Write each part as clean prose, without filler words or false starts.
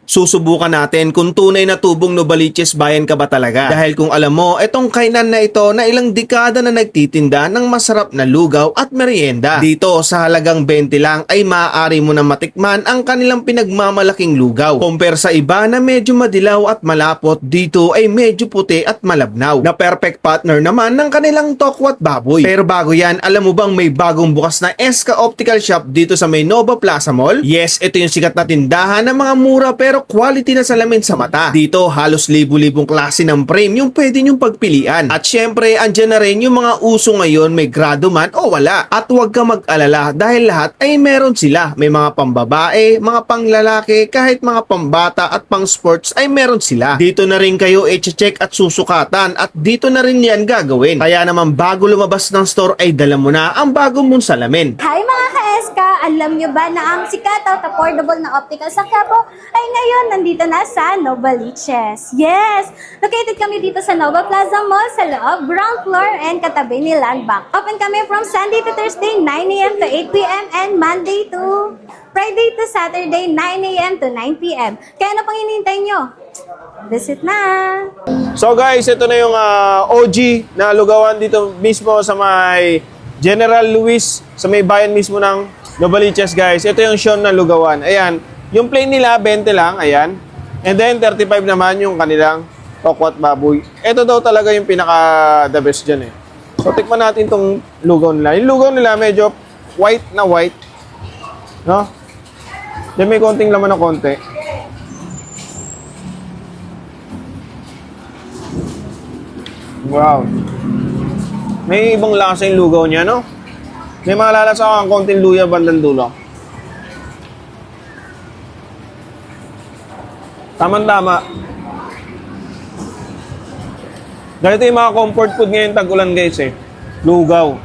Susubukan natin kung tunay na tubong Novaliches bayan ka ba talaga. Dahil kung alam mo, itong kainan na ito na ilang dekada na nagtitinda ng masarap na lugaw at merienda. Dito sa halagang 20 lang ay maaari mo na matikman ang kanilang pinagmamalaking lugaw. Compare sa iba na medyo madilaw at malapot, dito ay medyo puti at malabnaw. Na perfect partner naman ng kanilang tokwat baboy. Pero bago yan, alam mo bang may bagong bukas na SK Optical Shop dito sa may Nova Plaza Mall? Yes, ito yung sikat na tindahan ng mga mura pero quality na salamin sa mata. Dito halos libu-libong klase ng frame yung pwede nyong pagpilian. At syempre andyan na rin yung mga uso ngayon, may grado man o wala. At huwag ka mag-alala dahil lahat ay meron sila. May mga pambabae, mga panglalaki, kahit mga pambata at pang sports ay meron sila. Dito na rin kayo i-check at susukatan at dito na rin yan gagawin. Kaya naman bago lumabas ng store ay dala mo na ang bagong mong salamin. Hi mga ka-SK! Alam nyo ba na ang sikat at affordable na optical sa Quiapo ay ngayon nandito na sa Novaliches? Yes! Located kami dito sa Nova Plaza Mall sa loob, ground floor and katabi ni Land Bank. Open kami from Sunday to Thursday, 9 a.m. to 8 p.m. and Monday to Friday to Saturday, 9 a.m. to 9 p.m. Kaya ano pang hinihintay nyo? Visit na! So guys, ito na yung OG na lugawan dito mismo sa may General Luis, sa may bayan mismo ng Novaliches guys. Ito yung Sean na lugawan. Ayan, yung plain nila 20 lang, ayan. And then 35 naman yung kanilang tokwat baboy. Ito daw talaga yung pinaka the best dyan eh. So tikman natin tong lugaw nila. Yung lugaw nila medyo white na white. No? Then may konting laman na konti. Wow. May ibang lasa yung lugaw niya, no? May malalasa kang konting luya bandang dulo. Tama-tama. Ganito yung mga comfort food ngayon tag-ulan guys eh. Lugaw.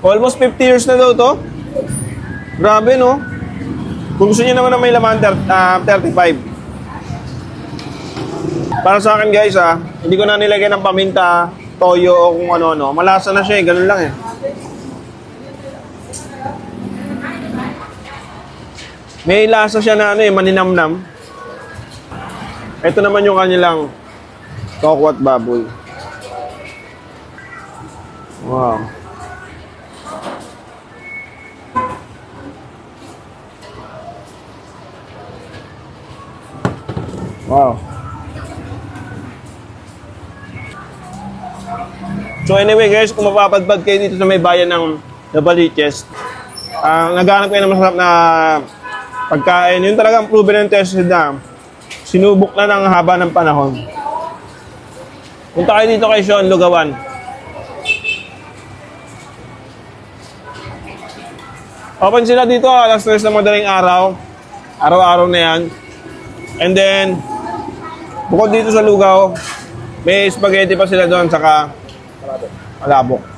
Almost 50 years na daw to. Grabe no? Kung gusto niyo naman na may laman, 35. Para sa akin guys hindi ko na nilagyan ng paminta, toyo o kung ano-ano. Malasa na siya eh, ganun lang eh. May lasa siya na maninamnam. Ito naman yung kanilang tokwat baboy. Wow. Wow. So anyway guys, kung mapapadpad kayo dito sa may bayan ng Novaliches, naghanap kayo ng masarap na pagkain, yun talagang proven and tested na sinubok na ng haba ng panahon. Punta kayo dito kay Sean Lugawan. Open sila dito alas 3 ng madaling araw. Araw-araw na yan. And then, bukod dito sa lugaw, may spaghetti pa sila doon, saka malabok.